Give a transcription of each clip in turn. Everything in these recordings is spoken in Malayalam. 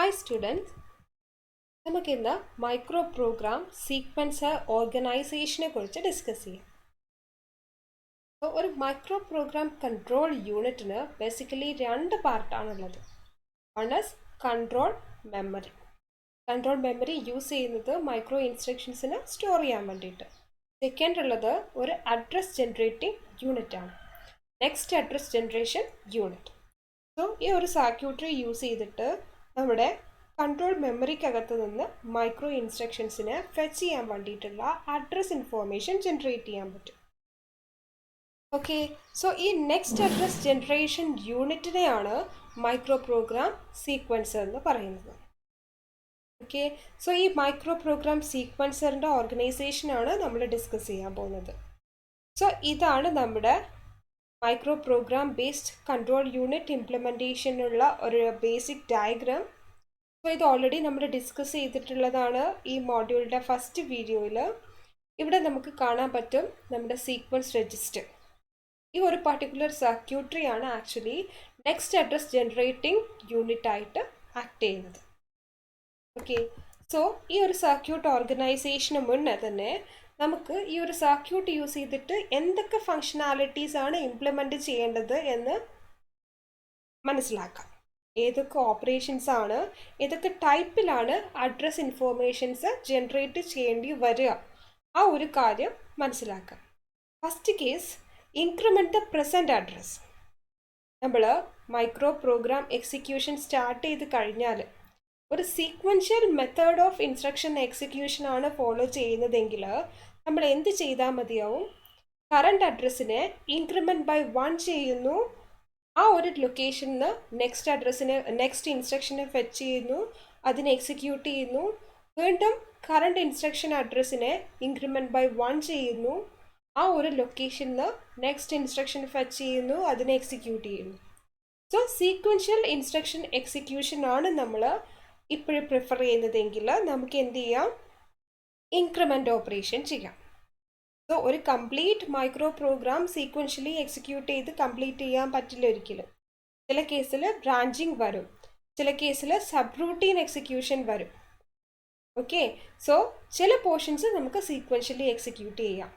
Hi students, നമുക്ക് ഇന്ന് മൈക്രോ പ്രോഗ്രാം സീക്വൻസർ ഓർഗനൈസേഷനെ കുറിച്ച് ഡിസ്കസ് ചെയ്യാം. അപ്പോൾ ഒരു മൈക്രോ പ്രോഗ്രാം കൺട്രോൾ യൂണിറ്റിന് ബേസിക്കലി രണ്ട് പാർട്ടാണുള്ളത്. One is control memory. Control memory use ചെയ്യുന്നത് മൈക്രോ ഇൻസ്ട്രക്ഷൻസിന് സ്റ്റോർ ചെയ്യാൻ വേണ്ടിയിട്ട്. സെക്കൻഡ് ഉള്ളത് ഒരു അഡ്രസ് ജനറേറ്റിംഗ് യൂണിറ്റ് ആണ്. Next address generation unit. So ഈ ഒരു സർക്യൂട്ടറി യൂസ് ചെയ്തിട്ട് നമ്മുടെ കൺട്രോൾ മെമ്മറിക്കകത്ത് നിന്ന് മൈക്രോ ഇൻസ്ട്രക്ഷൻസിനെ ഫെച്ച് ചെയ്യാൻ വേണ്ടിയിട്ടുള്ള അഡ്രസ് ഇൻഫോർമേഷൻ ജനറേറ്റ് ചെയ്യാൻ പറ്റും. ഓക്കെ, സോ ഈ നെക്സ്റ്റ് അഡ്രസ് ജനറേഷൻ യൂണിറ്റിനെയാണ് മൈക്രോ പ്രോഗ്രാം സീക്വൻസർ എന്ന് പറയുന്നത്. ഓക്കെ, സോ ഈ മൈക്രോ പ്രോഗ്രാം സീക്വൻസറിൻ്റെ ഓർഗനൈസേഷനാണ് നമ്മൾ ഡിസ്കസ് ചെയ്യാൻ പോകുന്നത്. സോ ഇതാണ് നമ്മുടെ micro program based control unit ഇംപ്ലിമെൻറ്റേഷനുള്ള ഒരു ബേസിക് ഡയഗ്രാം. അപ്പോൾ ഇത് ഓൾറെഡി നമ്മൾ ഡിസ്കസ് ചെയ്തിട്ടുള്ളതാണ് ഈ മോഡ്യൂളിൻ്റെ ഫസ്റ്റ് വീഡിയോയിൽ. ഇവിടെ നമുക്ക് കാണാൻ പറ്റും നമ്മുടെ സീക്വൻസ് രജിസ്റ്റർ. ഈ ഒരു പർട്ടിക്കുലർ സർക്യൂട്ടറി ആണ് actually next address generating unit ആയിട്ട് ആക്ട് ചെയ്യുന്നത്. ഓക്കെ, സോ ഈ ഒരു സർക്യൂട്ട് ഓർഗനൈസേഷന് മുന്നേ തന്നെ നമുക്ക് ഈ ഒരു സർക്യൂട്ട് യൂസ് ചെയ്തിട്ട് എന്തൊക്കെ ഫങ്ഷനാലിറ്റീസ് ആണ് ഇംപ്ലിമെൻറ്റ് ചെയ്യേണ്ടത് എന്ന് മനസ്സിലാക്കാം. ഏതൊക്കെ ഓപ്പറേഷൻസ് ആണ്, ഏതൊക്കെ ടൈപ്പിലാണ് അഡ്രസ് ഇൻഫോർമേഷൻസ് ജനറേറ്റ് ചെയ്യേണ്ടി വരിക, ആ ഒരു കാര്യം മനസ്സിലാക്കാം. First case, increment the present address. നമ്മൾ മൈക്രോ പ്രോഗ്രാം എക്സിക്യൂഷൻ സ്റ്റാർട്ട് ചെയ്ത് കഴിഞ്ഞാൽ ഒരു sequential method of instruction execution ആണ് ഫോളോ ചെയ്യുന്നതെങ്കിൽ നമ്മൾ എന്ത് ചെയ്താൽ മതിയാവും? കറണ്ട് അഡ്രസ്സിനെ ഇൻക്രിമെൻറ്റ് ബൈ 1 ചെയ്യുന്നു, ആ ഒരു ലൊക്കേഷനിൽ നിന്ന് നെക്സ്റ്റ് അഡ്രസ്സിനെ നെക്സ്റ്റ് ഇൻസ്ട്രക്ഷനെ ഫെച്ച് ചെയ്യുന്നു, അതിനെ എക്സിക്യൂട്ട് ചെയ്യുന്നു, വീണ്ടും കറണ്ട് ഇൻസ്ട്രക്ഷൻ അഡ്രസ്സിനെ ഇൻക്രിമെൻറ്റ് ബൈ 1 ചെയ്യുന്നു, ആ ഒരു ലൊക്കേഷനിൽ നിന്ന് നെക്സ്റ്റ് ഇൻസ്ട്രക്ഷൻ ഫെച്ച് ചെയ്യുന്നു, അതിനെ എക്സിക്യൂട്ട് ചെയ്യുന്നു. സോ സീക്വൻഷ്യൽ ഇൻസ്ട്രക്ഷൻ എക്സിക്യൂഷൻ ആണ് നമ്മൾ ഇപ്പോഴും പ്രിഫർ ചെയ്യുന്നതെങ്കിൽ നമുക്ക് എന്ത് ചെയ്യാം? ഇൻക്രിമെൻ്റ് ഓപ്പറേഷൻ ചെയ്യാം. സോ ഒരു complete micro programme sequentially execute ചെയ്ത് കംപ്ലീറ്റ് ചെയ്യാൻ പറ്റില്ല ഒരിക്കലും. ചില കേസിൽ ബ്രാഞ്ചിങ് വരും, ചില കേസിൽ സബ് റൂട്ടീൻ എക്സിക്യൂഷൻ വരും. ഓക്കെ, സോ ചില പോർഷൻസ് നമുക്ക് സീക്വൻഷ്യലി എക്സിക്യൂട്ട് ചെയ്യാം.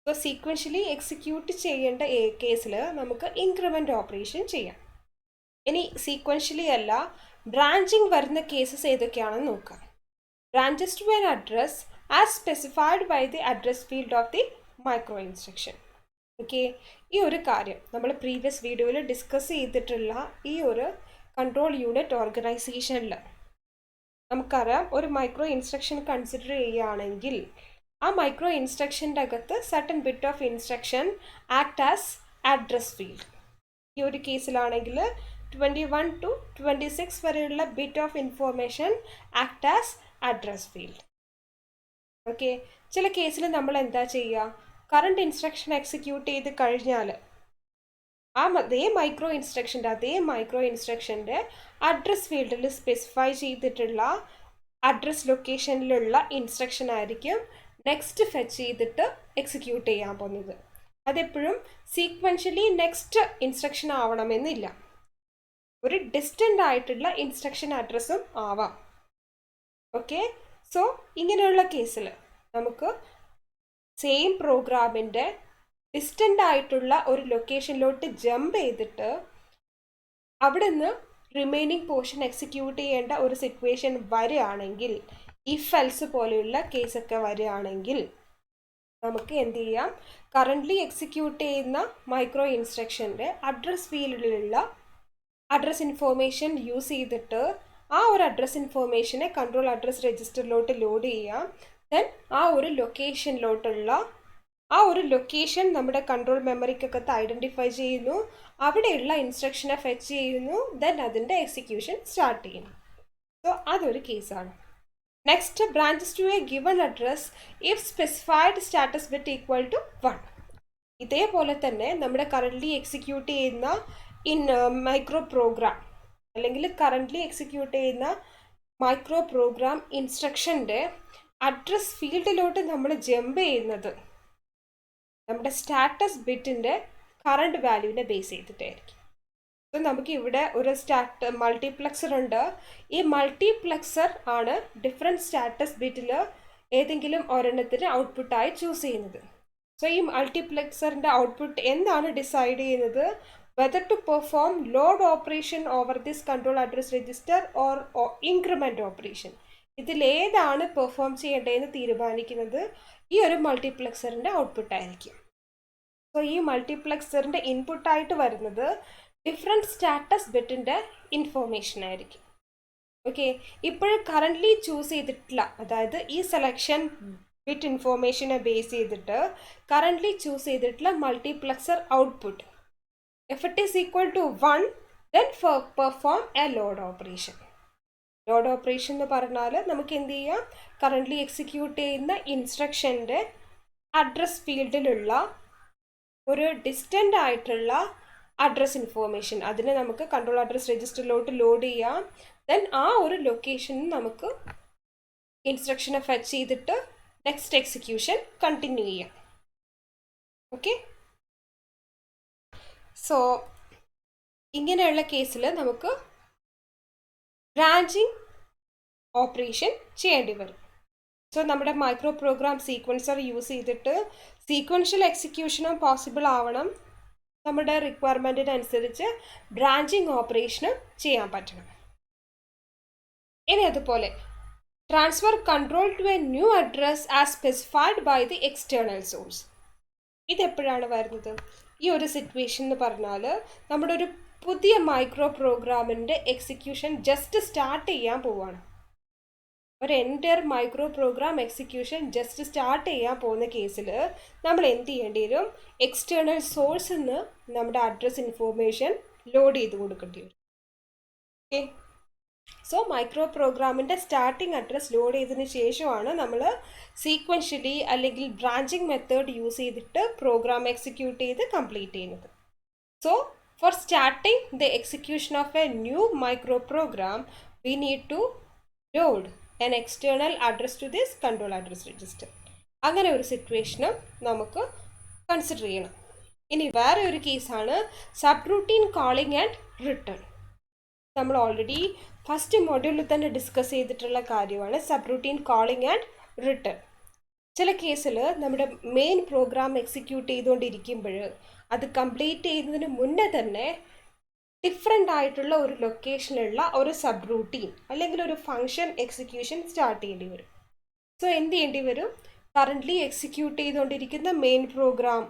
സോ സീക്വൻഷ്യലി എക്സിക്യൂട്ട് ചെയ്യേണ്ട കേസിൽ നമുക്ക് ഇൻക്രിമെൻ്റ് ഓപ്പറേഷൻ ചെയ്യാം. ഇനി സീക്വൻഷ്യലി അല്ല, ബ്രാഞ്ചിങ് വരുന്ന കേസസ് ഏതൊക്കെയാണെന്ന് നോക്കാം. Branches to an address as specified by the address field of the micro instruction. Okay, ഈ ഒരു കാര്യം നമ്മൾ പ്രീവിയസ് വീഡിയോയിൽ ഡിസ്കസ് ചെയ്തിട്ടുള്ള ഈ ഒരു കൺട്രോൾ യൂണിറ്റ് ഓർഗനൈസേഷനിൽ നമുക്കറിയാം, ഒരു മൈക്രോ ഇൻസ്ട്രക്ഷൻ കൺസിഡർ ചെയ്യുകയാണെങ്കിൽ ആ മൈക്രോ ഇൻസ്ട്രക്ഷൻ്റെ അകത്ത് certain bit of instruction act as address field. ഈ ഒരു കേസിലാണെങ്കിൽ 21 to 26 വരെയുള്ള bit of information act as address field. Okay, ചില കേസിൽ നമ്മൾ എന്താ ചെയ്യുക? കറണ്ട് ഇൻസ്ട്രക്ഷൻ എക്സിക്യൂട്ട് ചെയ്ത് കഴിഞ്ഞാൽ അതേ മൈക്രോ ഇൻസ്ട്രക്ഷൻ്റെ അഡ്രസ് ഫീൽഡിൽ സ്പെസിഫൈ ചെയ്തിട്ടുള്ള അഡ്രസ് ലൊക്കേഷനിലുള്ള ഇൻസ്ട്രക്ഷൻ ആയിരിക്കും നെക്സ്റ്റ് ഫെച്ച് ചെയ്തിട്ട് എക്സിക്യൂട്ട് ചെയ്യാൻ പോകുന്നത്. അതെപ്പോഴും സീക്വൻഷ്യലി നെക്സ്റ്റ് ഇൻസ്ട്രക്ഷൻ ആവണമെന്നില്ല, ഒരു ഡിസ്റ്റൻ്റ് ആയിട്ടുള്ള ഇൻസ്ട്രക്ഷൻ അഡ്രസ്സും ആവാം. ഓക്കെ, സോ ഇങ്ങനെയുള്ള കേസിൽ നമുക്ക് സെയിം പ്രോഗ്രാമിൻ്റെ ഡിസ്റ്റൻ്റ് ആയിട്ടുള്ള ഒരു ലൊക്കേഷനിലോട്ട് ജമ്പ് ചെയ്തിട്ട് അവിടെ നിന്ന് റിമൈനിങ് പോർഷൻ എക്സിക്യൂട്ട് ചെയ്യേണ്ട ഒരു സിറ്റുവേഷൻ വരികയാണെങ്കിൽ, ഇഫ് എൽസ് പോലെയുള്ള കേസൊക്കെ വരികയാണെങ്കിൽ നമുക്ക് എന്ത് ചെയ്യാം? കറൻ്റ്ലി എക്സിക്യൂട്ട് ചെയ്യുന്ന മൈക്രോ ഇൻസ്ട്രക്ഷൻ്റെ അഡ്രസ് ഫീൽഡിലുള്ള അഡ്രസ് ഇൻഫോർമേഷൻ യൂസ് ചെയ്തിട്ട് ആ ഒരു അഡ്രസ് ഇൻഫോർമേഷനെ കൺട്രോൾ അഡ്രസ് രജിസ്റ്ററിലോട്ട് ലോഡ് ചെയ്യാം. ദെൻ ആ ഒരു ലൊക്കേഷനിലോട്ടുള്ള ആ ഒരു ലൊക്കേഷൻ നമ്മുടെ കൺട്രോൾ മെമ്മറിക്കകത്ത് ഐഡൻറ്റിഫൈ ചെയ്യുന്നു, അവിടെയുള്ള ഇൻസ്ട്രക്ഷനെ ഫെച്ച് ചെയ്യുന്നു, ദെൻ അതിൻ്റെ എക്സിക്യൂഷൻ സ്റ്റാർട്ട് ചെയ്യുന്നു. സോ അതൊരു കേസാണ്. Next, branches to a given address if specified status bit equal to 1. ഇതേപോലെ തന്നെ നമ്മുടെ കറൻ്റ്ലി എക്സിക്യൂട്ട് ചെയ്യുന്ന മൈക്രോ പ്രോഗ്രാം അല്ലെങ്കിൽ കറൻ്റ്ലി എക്സിക്യൂട്ട് ചെയ്യുന്ന മൈക്രോ പ്രോഗ്രാം ഇൻസ്ട്രക്ഷൻ്റെ അഡ്രസ് ഫീൽഡിലോട്ട് നമ്മൾ ജമ്പ് ചെയ്യുന്നത് നമ്മുടെ സ്റ്റാറ്റസ് ബിറ്റിൻ്റെ കറണ്ട് വാല്യൂവിനെ ബേസ് ചെയ്തിട്ടായിരിക്കും. സോ നമുക്ക് ഇവിടെ ഒരു മൾട്ടിപ്ലക്സർ ഉണ്ട്. ഈ മൾട്ടിപ്ലക്സർ ആണ് ഡിഫറെൻറ്റ് സ്റ്റാറ്റസ് ബിറ്റിൽ ഏതെങ്കിലും ഒരെണ്ണത്തിന് ഔട്ട്പുട്ടായി ചൂസ് ചെയ്യുന്നത്. സോ ഈ മൾട്ടിപ്ലക്സറിൻ്റെ ഔട്ട്പുട്ട് എന്താണ് ഡിസൈഡ് ചെയ്യുന്നത്? Whether to perform load operation over this control address register or increment operation. ഇതിലേതാണ് പെർഫോം ചെയ്യേണ്ടതെന്ന് തീരുമാനിക്കുന്നത് ഈ ഒരു മൾട്ടിപ്ലക്സറിൻ്റെ ഔട്ട്പുട്ടായിരിക്കും. സോ ഈ മൾട്ടിപ്ലക്സറിൻ്റെ ഇൻപുട്ടായിട്ട് വരുന്നത് ഡിഫറെൻറ്റ് സ്റ്റാറ്റസ് ബിറ്റിൻ്റെ ഇൻഫോർമേഷൻ ആയിരിക്കും. ഓക്കെ, ഇപ്പോഴും കറൻ്റ്ലി ചൂസ് ചെയ്തിട്ടില്ല, അതായത് ഈ സെലക്ഷൻ ബിറ്റ് ഇൻഫോർമേഷനെ ബേസ് ചെയ്തിട്ട് കറൻ്റ്ലി ചൂസ് ചെയ്തിട്ടുള്ള multiplexer output if it is equal to 1, then perform a load operation. Load operation എന്ന് പറഞ്ഞാൽ നമുക്ക് എന്ത് ചെയ്യാം? കറൻ്റ്ലി എക്സിക്യൂട്ട് ചെയ്യുന്ന ഇൻസ്ട്രക്ഷൻ്റെ അഡ്രസ് ഫീൽഡിലുള്ള ഒരു ഡിസ്റ്റൻ്റ് ആയിട്ടുള്ള അഡ്രസ് ഇൻഫോർമേഷൻ അതിനെ നമുക്ക് കൺട്രോൾ അഡ്രസ് രജിസ്റ്ററിലോട്ട് ലോഡ് ചെയ്യാം. ദെൻ ആ ഒരു ലൊക്കേഷനിൽ നമുക്ക് ഇൻസ്ട്രക്ഷനെ ഫെച്ച് ചെയ്തിട്ട് നെക്സ്റ്റ് എക്സിക്യൂഷൻ കണ്ടിന്യൂ ചെയ്യാം. ഓക്കെ, സോ ഇങ്ങനെയുള്ള കേസിൽ നമുക്ക് ബ്രാഞ്ചിങ് ഓപ്പറേഷൻ ചെയ്യേണ്ടി വരും. സോ നമ്മുടെ മൈക്രോ പ്രോഗ്രാം സീക്വൻസർ യൂസ് ചെയ്തിട്ട് സീക്വൻഷ്യൽ എക്സിക്യൂഷനും പോസിബിൾ ആവണം. നമ്മുടെ റിക്വയർമെൻറ്റിനനുസരിച്ച് ബ്രാഞ്ചിങ് ഓപ്പറേഷനും ചെയ്യാൻ പറ്റണം. ഇനി അതുപോലെ transfer control to a new address as specified by the external source. ഇതെപ്പോഴാണ് വരുന്നത്? ഈ ഒരു സിറ്റുവേഷൻ എന്ന് പറഞ്ഞാൽ നമ്മുടെ ഒരു പുതിയ മൈക്രോ പ്രോഗ്രാമിൻ്റെ എക്സിക്യൂഷൻ ജസ്റ്റ് സ്റ്റാർട്ട് ചെയ്യാൻ പോവുകയാണ്. ഒരു entire micro program execution just start ചെയ്യാൻ പോകുന്ന കേസിൽ നമ്മൾ എന്ത് ചെയ്യേണ്ടി വരും? എക്സ്റ്റേണൽ സോഴ്സിൽ നിന്ന് നമ്മുടെ അഡ്രസ് ഇൻഫോർമേഷൻ ലോഡ് ചെയ്ത് കൊടുക്കേണ്ടി വരും. ഓക്കെ, സോ മൈക്രോ പ്രോഗ്രാമിൻ്റെ സ്റ്റാർട്ടിംഗ് അഡ്രസ് ലോഡ് ചെയ്തതിന് ശേഷമാണ് നമ്മൾ സീക്വൻഷ്യലി അല്ലെങ്കിൽ ബ്രാഞ്ചിങ് മെത്തേഡ് യൂസ് ചെയ്തിട്ട് പ്രോഗ്രാം എക്സിക്യൂട്ട് ചെയ്ത് കംപ്ലീറ്റ് ചെയ്യുന്നത്. So for starting the execution of a new micro program we need to load an external address to this control address register. അങ്ങനെ ഒരു സിറ്റുവേഷനും നമുക്ക് കൺസിഡർ ചെയ്യണം. ഇനി വേറെ ഒരു കേസാണ് sub routine calling and return. നമ്മൾ ഓൾറെഡി ഫസ്റ്റ് മൊഡ്യൂളിൽ തന്നെ ഡിസ്കസ് ചെയ്തിട്ടുള്ള കാര്യമാണ് sub routine calling and return. ചില കേസിൽ നമ്മുടെ മെയിൻ പ്രോഗ്രാം എക്സിക്യൂട്ട് ചെയ്തുകൊണ്ടിരിക്കുമ്പോൾ അത് കംപ്ലീറ്റ് ചെയ്യുന്നതിന് മുന്നേ തന്നെ ഡിഫറെൻ്റ് ആയിട്ടുള്ള ഒരു ലൊക്കേഷനിലുള്ള ഒരു സബ് റൂട്ടീൻ അല്ലെങ്കിൽ ഒരു ഫങ്ഷൻ എക്സിക്യൂഷൻ സ്റ്റാർട്ട് ചെയ്യേണ്ടി വരും. സോ എന്ത് ചെയ്യേണ്ടി വരും? കറൻ്റ്ലി എക്സിക്യൂട്ട് ചെയ്തുകൊണ്ടിരിക്കുന്ന മെയിൻ പ്രോഗ്രാം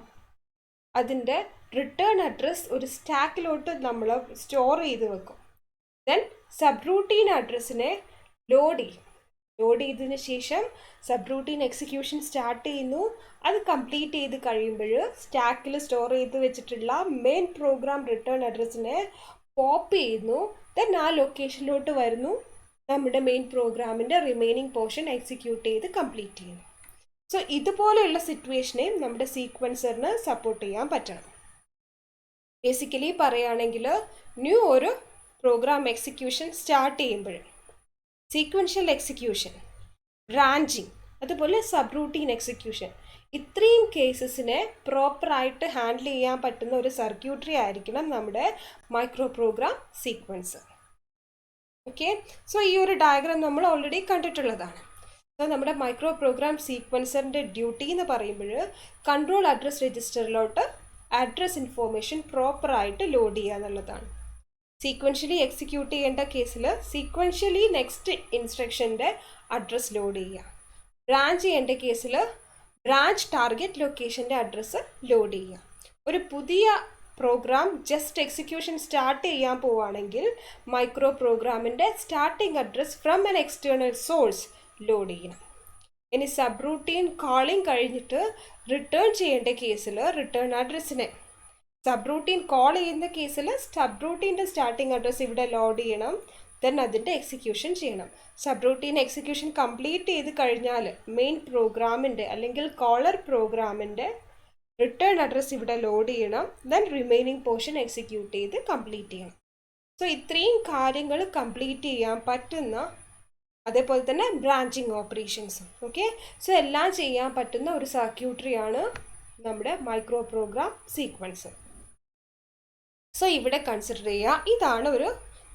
അതിൻ്റെ റിട്ടേൺ അഡ്രസ് ഒരു സ്റ്റാക്കിലോട്ട് നമ്മൾ സ്റ്റോർ ചെയ്ത് വെക്കും. ദെൻ സബ് റൂട്ടീൻ അഡ്രസ്സിനെ ലോഡ് ചെയ്തതിന് ശേഷം സബ് റൂട്ടീൻ എക്സിക്യൂഷൻ സ്റ്റാർട്ട് ചെയ്യുന്നു. അത് കംപ്ലീറ്റ് ചെയ്ത് കഴിയുമ്പോൾ സ്റ്റാക്കിൽ സ്റ്റോർ ചെയ്ത് വെച്ചിട്ടുള്ള മെയിൻ പ്രോഗ്രാം റിട്ടേൺ അഡ്രസ്സിനെ പോപ്പ് ചെയ്യുന്നു. ദെൻ ആ ലൊക്കേഷനിലോട്ട് വരുന്നു. നമ്മുടെ മെയിൻ പ്രോഗ്രാമിൻ്റെ റിമൈനിങ് പോർഷൻ എക്സിക്യൂട്ട് ചെയ്ത് കംപ്ലീറ്റ് ചെയ്യുന്നു. സോ ഇതുപോലെയുള്ള സിറ്റുവേഷനെയും നമ്മുടെ സീക്വൻസറിന് സപ്പോർട്ട് ചെയ്യാൻ പറ്റണം. ബേസിക്കലി പറയുകയാണെങ്കിൽ ന്യൂ ഒരു പ്രോഗ്രാം എക്സിക്യൂഷൻ സ്റ്റാർട്ട് ചെയ്യുമ്പോൾ സീക്വൻഷ്യൽ എക്സിക്യൂഷൻ, ബ്രാഞ്ചിങ്, അതുപോലെ സബ് റൂട്ടീൻ എക്സിക്യൂഷൻ, ഇത്രയും കേസസിനെ പ്രോപ്പറായിട്ട് ഹാൻഡിൽ ചെയ്യാൻ പറ്റുന്ന ഒരു സർക്യൂട്ടറി ആയിരിക്കണം നമ്മുടെ micro program sequencer. Okay, so ഈ ഒരു ഡയഗ്രാം നമ്മൾ ഓൾറെഡി കണ്ടിട്ടുള്ളതാണ്. സോ നമ്മുടെ മൈക്രോ പ്രോഗ്രാം സീക്വൻസറിൻ്റെ ഡ്യൂട്ടി എന്ന് പറയുമ്പോൾ കൺട്രോൾ അഡ്രസ് രജിസ്റ്ററിലോട്ട് അഡ്രസ് ഇൻഫോർമേഷൻ പ്രോപ്പറായിട്ട് ലോഡ് ചെയ്യുക എന്നുള്ളതാണ്. സീക്വൻഷ്യലി എക്സിക്യൂട്ട് ചെയ്യേണ്ട കേസിൽ സീക്വൻഷ്യലി നെക്സ്റ്റ് ഇൻസ്ട്രക്ഷൻ്റെ അഡ്രസ് ലോഡ് ചെയ്യുക. ബ്രാഞ്ച് ചെയ്യേണ്ട കേസിൽ ബ്രാഞ്ച് ടാർഗറ്റ് ലൊക്കേഷൻ്റെ അഡ്രസ്സ് ലോഡ് ചെയ്യുക. ഒരു പുതിയ പ്രോഗ്രാം ജസ്റ്റ് എക്സിക്യൂഷൻ സ്റ്റാർട്ട് ചെയ്യാൻ പോവുകയാണെങ്കിൽ മൈക്രോ പ്രോഗ്രാമിൻ്റെ starting address from an external source load ചെയ്യണം. ഇനി സബ് റൂട്ടീൻ കോളിംഗ് കഴിഞ്ഞിട്ട് റിട്ടേൺ ചെയ്യേണ്ട കേസിൽ റിട്ടേൺ അഡ്രസ്സിനെ സബ് റൂട്ടീൻ കോൾ ചെയ്യുന്ന കേസിൽ സബ് റൂട്ടീൻ്റെ സ്റ്റാർട്ടിംഗ് അഡ്രസ്സ് ഇവിടെ ലോഡ് ചെയ്യണം. ദെൻ അതിൻ്റെ എക്സിക്യൂഷൻ ചെയ്യണം. സബ് റൂട്ടീൻ എക്സിക്യൂഷൻ കംപ്ലീറ്റ് ചെയ്ത് കഴിഞ്ഞാൽ മെയിൻ പ്രോഗ്രാമിൻ്റെ അല്ലെങ്കിൽ കോളർ പ്രോഗ്രാമിൻ്റെ റിട്ടേൺ അഡ്രസ്സ് ഇവിടെ ലോഡ് ചെയ്യണം. ദെൻ റിമൈനിങ് പോർഷൻ എക്സിക്യൂട്ട് ചെയ്ത് കംപ്ലീറ്റ് ചെയ്യണം. സോ ഇത്രയും കാര്യങ്ങൾ കംപ്ലീറ്റ് ചെയ്യാൻ പറ്റുന്ന, അതേപോലെ തന്നെ ബ്രാഞ്ചിങ് ഓപ്പറേഷൻസും. ഓക്കെ, സോ എല്ലാം ചെയ്യാൻ പറ്റുന്ന ഒരു സർക്യൂട്ടറിയാണ് നമ്മുടെ മൈക്രോ പ്രോഗ്രാം സീക്വൻസർ. സോ ഇവിടെ കൺസിഡർ ചെയ്യുക, ഇതാണ് ഒരു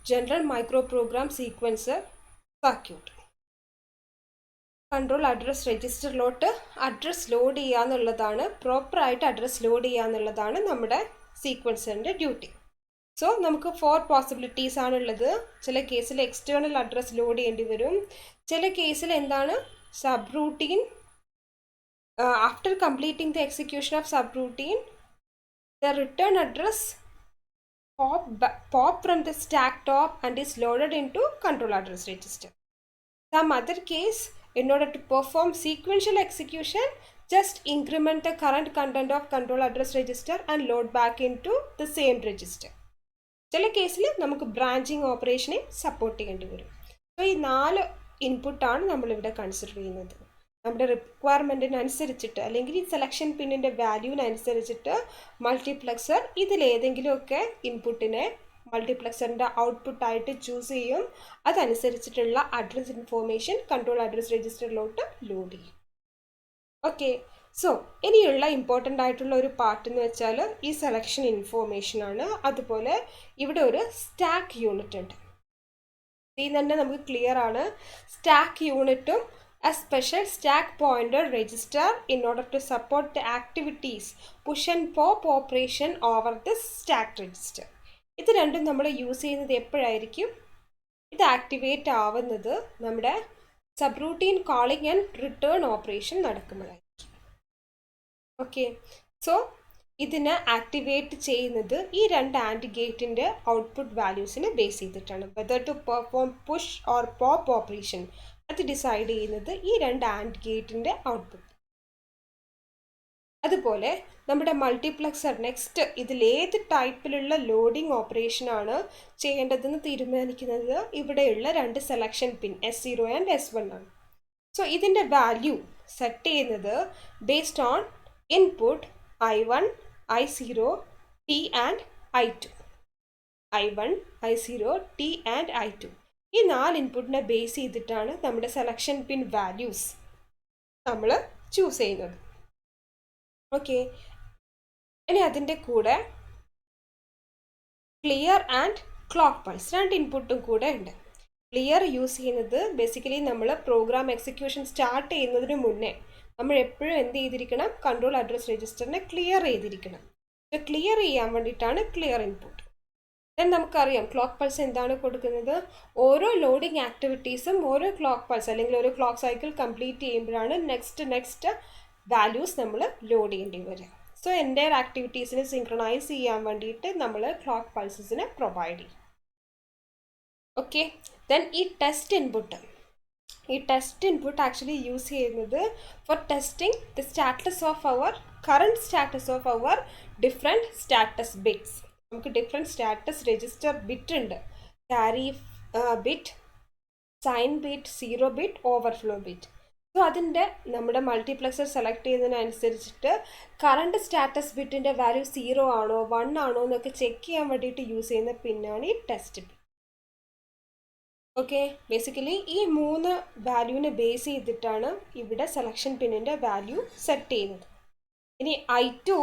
general micro program sequence circuit. Control address രജിസ്റ്ററിലോട്ട് അഡ്രസ് ലോഡ് ചെയ്യുക എന്നുള്ളതാണ്, പ്രോപ്പറായിട്ട് അഡ്രസ് ലോഡ് ചെയ്യുക എന്നുള്ളതാണ് നമ്മുടെ സീക്വൻസറിൻ്റെ ഡ്യൂട്ടി. സോ നമുക്ക് 4 പോസിബിലിറ്റീസ് ആണുള്ളത്. ചില കേസിൽ എക്സ്റ്റേണൽ അഡ്രസ് ലോഡ് ചെയ്യേണ്ടി വരും. ചില കേസിൽ എന്താണ്, sub routine after completing the execution of sub routine the return address pop from the stack top and is loaded into control address register. Some other case, in order to perform sequential execution, just increment the current content of control address register and load back into the same register. ചില കേസിൽ നമുക്ക് ബ്രാഞ്ചിങ് ഓപ്പറേഷനെ സപ്പോർട്ട് ചെയ്യേണ്ടി വരും. സോ ഈ 4 ഇൻപുട്ടാണ് നമ്മളിവിടെ കൺസിഡർ ചെയ്യുന്നത്. നമ്മുടെ റിക്വയർമെൻറ്റിനനുസരിച്ചിട്ട് അല്ലെങ്കിൽ ഈ സെലക്ഷൻ പിന്നിൻ്റെ വാല്യൂവിനനുസരിച്ചിട്ട് മൾട്ടിപ്ലക്സർ ഇതിലേതെങ്കിലുമൊക്കെ ഇൻപുട്ടിനെ മൾട്ടിപ്ലക്സറിൻ്റെ ഔട്ട്പുട്ടായിട്ട് ചൂസ് ചെയ്യും. അതനുസരിച്ചിട്ടുള്ള അഡ്രസ് ഇൻഫോർമേഷൻ കൺട്രോൾ അഡ്രസ് രജിസ്റ്ററിലോട്ട് ലോഡ് ചെയ്യും. ഓക്കെ, സോ ഇനിയുള്ള ഇമ്പോർട്ടൻ്റ് ആയിട്ടുള്ള ഒരു പാർട്ട് എന്ന് വെച്ചാൽ ഈ സെലക്ഷൻ ഇൻഫോർമേഷനാണ്. അതുപോലെ ഇവിടെ ഒരു സ്റ്റാക്ക് യൂണിറ്റ് ഉണ്ട്. ഇതിൽ തന്നെ നമുക്ക് ക്ലിയർ ആണ്, സ്റ്റാക്ക് യൂണിറ്റും a special stack pointer register in order to support the activities push and pop operation over the stack register. ഇത് രണ്ടും നമ്മൾ യൂസ് ചെയ്യുന്നത് എപ്പോഴായിരിക്കും? ഇത് ആക്ടിവേറ്റ് ആവുന്നത് നമ്മുടെ subroutine calling and return operation നടക്കുമ്പോഴായിരിക്കും. ഓക്കെ, സോ ഇതിനെ ആക്ടിവേറ്റ് ചെയ്യുന്നത് ഈ 2 AND ഗേറ്റിൻ്റെ ഔട്ട്പുട്ട് വാല്യൂസിനെ ബേസ് ചെയ്തിട്ടാണ്. Whether to perform push or pop operation അത് ഡിസൈഡ് ചെയ്യുന്നത് ഈ 2 AND ഗേറ്റിൻ്റെ ഔട്ട്പുട്ട്. അതുപോലെ നമ്മുടെ മൾട്ടിപ്ലക്സർ നെക്സ്റ്റ് ഇതിലേത് ടൈപ്പിലുള്ള ലോഡിംഗ് ഓപ്പറേഷനാണ് ചെയ്യേണ്ടതെന്ന് തീരുമാനിക്കുന്നത് ഇവിടെയുള്ള 2 selection pin S0 and S1 ആണ്. സോ ഇതിൻ്റെ വാല്യൂ സെറ്റ് ചെയ്യുന്നത് based on input I1, I0, T and I2. I1, I0, T and I2 ഈ 4 ഇൻപുട്ടിനെ ബേസ് ചെയ്തിട്ടാണ് നമ്മുടെ സെലക്ഷൻ പിൻ വാല്യൂസ് നമ്മൾ ചൂസ് ചെയ്യുന്നത്. ഓക്കെ, ഇനി അതിൻ്റെ കൂടെ ക്ലിയർ ആൻഡ് ക്ലോക്ക് പൾസ് 2 ഇൻപുട്ടും കൂടെ ഉണ്ട്. ക്ലിയർ യൂസ് ചെയ്യുന്നത് ബേസിക്കലി നമ്മൾ പ്രോഗ്രാം എക്സിക്യൂഷൻ സ്റ്റാർട്ട് ചെയ്യുന്നതിന് മുന്നേ നമ്മൾ എപ്പോഴും എന്ത് ചെയ്തിരിക്കണം, കൺട്രോൾ അഡ്രസ് രജിസ്റ്ററിനെ ക്ലിയർ ചെയ്തിരിക്കണം. ക്ലിയർ ചെയ്യാൻ വേണ്ടിയിട്ടാണ് ക്ലിയർ ഇൻപുട്ട്. ദെൻ നമുക്കറിയാം ക്ലോക്ക് പൾസ് എന്താണ് കൊടുക്കുന്നത്, ഓരോ ലോഡിങ് ആക്ടിവിറ്റീസും ഓരോ ക്ലോക്ക് പൾസ് അല്ലെങ്കിൽ ഒരു ക്ലോക്ക് സൈക്കിൾ കംപ്ലീറ്റ് ചെയ്യുമ്പോഴാണ് നെക്സ്റ്റ് വാല്യൂസ് നമ്മൾ ലോഡ് ചെയ്യേണ്ടി വരിക. സോ എൻ്റെ ആക്ടിവിറ്റീസിനെ സിങ്ക്രണൈസ് ചെയ്യാൻ വേണ്ടിയിട്ട് നമ്മൾ ക്ലോക്ക് പൾസസിനെ പ്രൊവൈഡ് ചെയ്യും. ഓക്കെ, ദെൻ ഈ ടെസ്റ്റ് ഇൻപുട്ട് ആക്ച്വലി യൂസ് ചെയ്യുന്നത് for testing the status of our current status of our different status bits. നമുക്ക് ഡിഫറെൻറ്റ് സ്റ്റാറ്റസ് രജിസ്റ്റർ ബിറ്റ് ഉണ്ട്. Carry bit, sign bit, 0 bit, overflow bit. So അതിൻ്റെ നമ്മുടെ മൾട്ടിപ്ലക്സർ സെലക്ട് ചെയ്യുന്നതിനനുസരിച്ചിട്ട് കറണ്ട് സ്റ്റാറ്റസ് ബിറ്റിൻ്റെ വാല്യൂ 0 ആണോ 1 ആണോ എന്നൊക്കെ ചെക്ക് ചെയ്യാൻ വേണ്ടിയിട്ട് യൂസ് ചെയ്യുന്ന പിന്നാണ് ഈ ടെസ്റ്റ് ബിറ്റ്. ഓക്കെ, ബേസിക്കലി ഈ 3 വാല്യൂവിനെ ബേസ് ചെയ്തിട്ടാണ് ഇവിടെ സെലക്ഷൻ പിന്നിൻ്റെ വാല്യൂ സെറ്റ് ചെയ്യുന്നത്. ഇനി I2,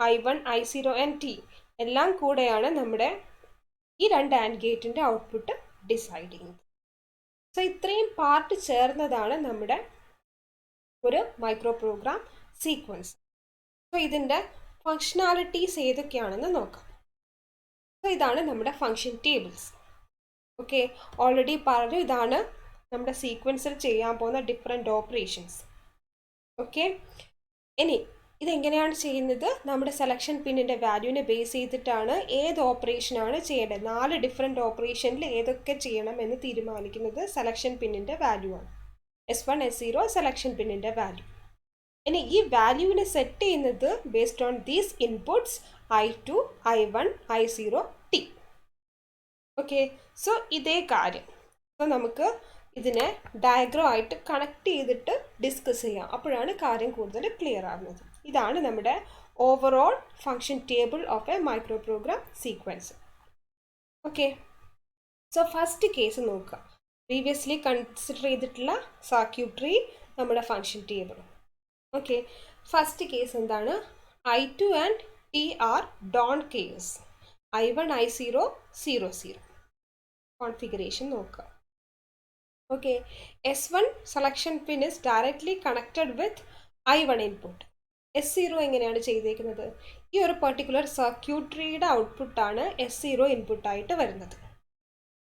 I1, I0 and T എല്ലാം കൂടെയാണ് നമ്മുടെ ഈ 2 AND ഗേറ്റിൻ്റെ ഔട്ട്പുട്ട് ഡിസൈഡ് ചെയ്യുന്നത്. സോ ഇത്രയും പാർട്ട് ചേർന്നതാണ് നമ്മുടെ ഒരു മൈക്രോ പ്രോഗ്രാം സീക്വൻസ്. സോ ഇതിൻ്റെ ഫങ്ഷനാലിറ്റീസ് ഏതൊക്കെയാണെന്ന് നോക്കാം. സോ ഇതാണ് നമ്മുടെ ഫങ്ഷൻ ടേബിൾസ്. ഓക്കെ, ഓൾറെഡി പറഞ്ഞു ഇതാണ് നമ്മുടെ സീക്വൻസിൽ ചെയ്യാൻ പോകുന്ന ഡിഫറെൻറ്റ് ഓപ്പറേഷൻസ്. ഓക്കെ, ഇനി ഇതെങ്ങനെയാണ് ചെയ്യുന്നത്, നമ്മുടെ സെലക്ഷൻ പിന്നിൻ്റെ വാല്യൂവിനെ ബേസ് ചെയ്തിട്ടാണ് ഏത് ഓപ്പറേഷനാണ് ചെയ്യേണ്ടത്. 4 ഡിഫറെൻറ്റ് ഓപ്പറേഷനിൽ ഏതൊക്കെ ചെയ്യണം എന്ന് തീരുമാനിക്കുന്നത് സെലക്ഷൻ പിന്നിൻ്റെ വാല്യൂ ആണ്. S1, S0 selection പിന്നിൻ്റെ value. ഇനി ഈ വാല്യൂവിനെ സെറ്റ് ചെയ്യുന്നത് based on these inputs I2, I1, I0, T. Okay, so ഇതേ കാര്യം സോ നമുക്ക് ഇതിനെ ഡയഗ്രാം ആയിട്ട് കണക്ട് ചെയ്തിട്ട് ഡിസ്കസ് ചെയ്യാം. അപ്പോഴാണ് കാര്യം കൂടുതൽ ക്ലിയർ ആവുന്നത്. ഇതാണ് നമ്മുടെ overall function table of a micro program sequence. Okay, so first case നോക്കുക. പ്രീവിയസ്ലി കൺസിഡർ ചെയ്തിട്ടുള്ള സർക്യൂട്ടറി നമ്മുടെ function table. Okay, first case എന്താണ്, I2 and T are don't case. I1 I0 0 0 configuration നോക്കുക. Okay, S1 selection pin is directly connected with I1 input. S0 എങ്ങനെയാണ് ചെയ്തേക്കുന്നത്? ഈ ഒരു പെർട്ടിക്കുലർ സർക്യൂട്ടറിയുടെ ഔട്ട്പുട്ടാണ് S0 ഇൻപുട്ടായിട്ട് വരുന്നത്.